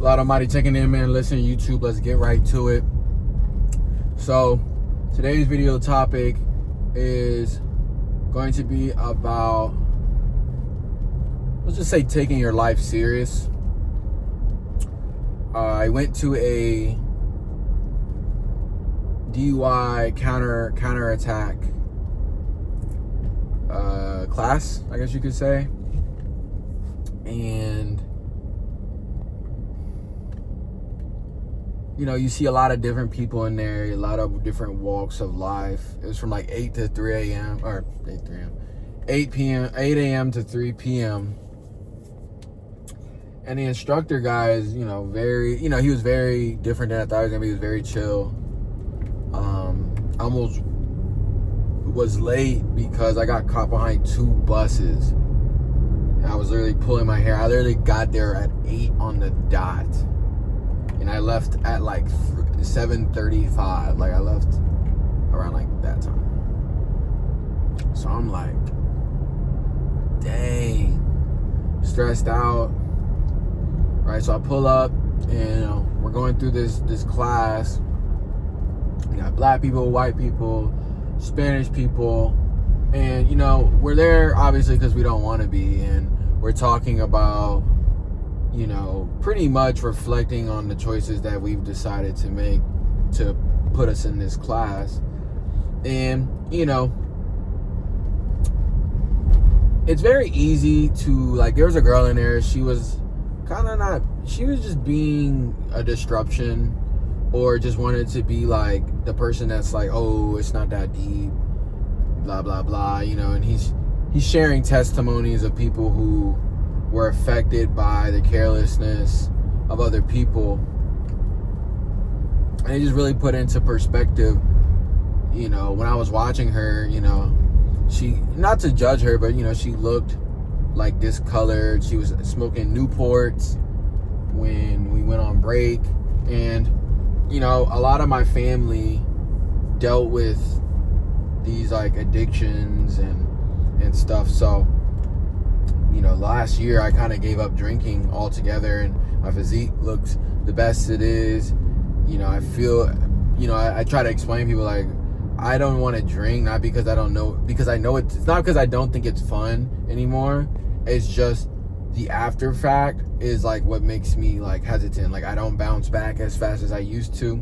A lot of mighty checking in, man. Listen to YouTube. Let's get right to it. So, today's video topic is going to be about, let's just say, taking your life serious. I went to a DUI counterattack class, I guess you could say, and you know, you see a lot of different people in there, a lot of different walks of life. It was from like 8 to 3 a.m. or 8 a.m. to 3 p.m. And the instructor guy is, he was very different than I thought he was gonna be. He was very chill. I almost was late because I got caught behind 2 buses. And I was literally pulling my hair. I literally got there at 8 on the dot. And I left at like 7:35. Like I left around like that time. So I'm like, dang, stressed out. Right, so I pull up and we're going through this class. We got black people, white people, Spanish people, and we're there obviously because we don't want to be, and we're talking about pretty much reflecting on the choices that we've decided to make to put us in this class. And it's very easy to, like, there was a girl in there, she was just being a disruption, or just wanted to be like the person that's like, oh, it's not that deep, blah blah blah, and he's sharing testimonies of people who were affected by the carelessness of other people. And it just really put into perspective, when I was watching her, she, not to judge her, but she looked like discolored. She was smoking Newports when we went on break. And a lot of my family dealt with these like addictions and stuff. So last year I kind of gave up drinking altogether, and my physique looks the best it is. I feel, I try to explain to people, like, I don't want to drink, not because I don't know, because I know it's not because I don't think it's fun anymore. It's just the after fact is like what makes me like hesitant. Like, I don't bounce back as fast as I used to,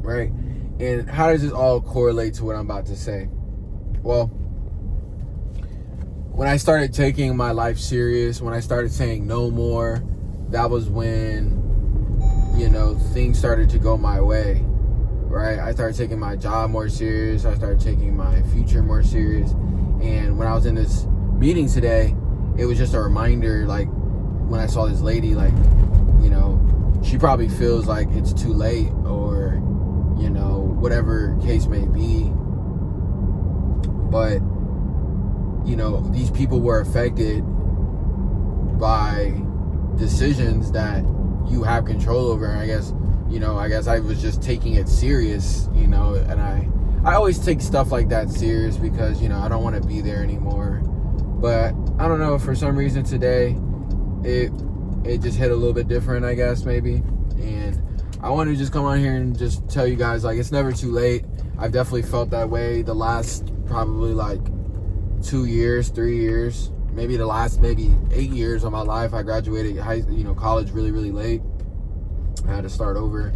right? And how does this all correlate to what I'm about to say? Well, when I started taking my life serious, when I started saying no more, that was when, things started to go my way, right? I started taking my job more serious. I started taking my future more serious. And when I was in this meeting today, it was just a reminder, like, when I saw this lady, like, she probably feels like it's too late, or, whatever case may be. But, these people were affected by decisions that you have control over. And I guess I was just taking it serious, and I always take stuff like that serious because, I don't want to be there anymore. But I don't know, for some reason today, it just hit a little bit different, I guess, maybe. And I wanted to just come on here and just tell you guys, like, it's never too late. I've definitely felt that way the last probably like 2 years, 3 years, maybe the last 8 years of my life. I graduated college really, really late. I had to start over,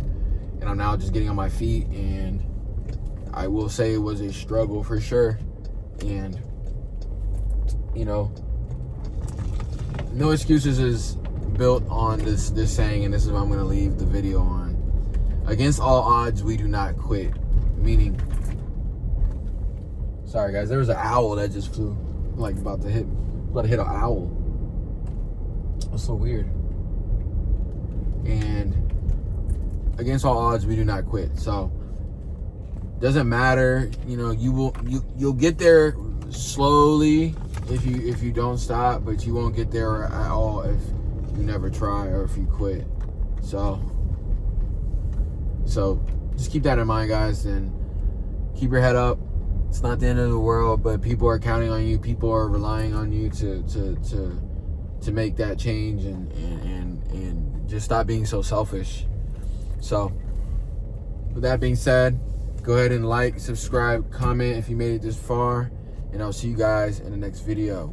and I'm now just getting on my feet, and I will say it was a struggle for sure. And no excuses is built on this saying, and this is what I'm going to leave the video on. Against all odds, we do not quit. Meaning, sorry guys, there was an owl that just flew, like about to hit an owl. That's so weird. And against all odds, we do not quit. So doesn't matter, you'll get there slowly if you don't stop, but you won't get there at all if you never try or if you quit. So just keep that in mind, guys, and keep your head up. It's not the end of the world, but people are counting on you. People are relying on you to make that change and just stop being so selfish. So with that being said, go ahead and like, subscribe, comment if you made it this far, and I'll see you guys in the next video.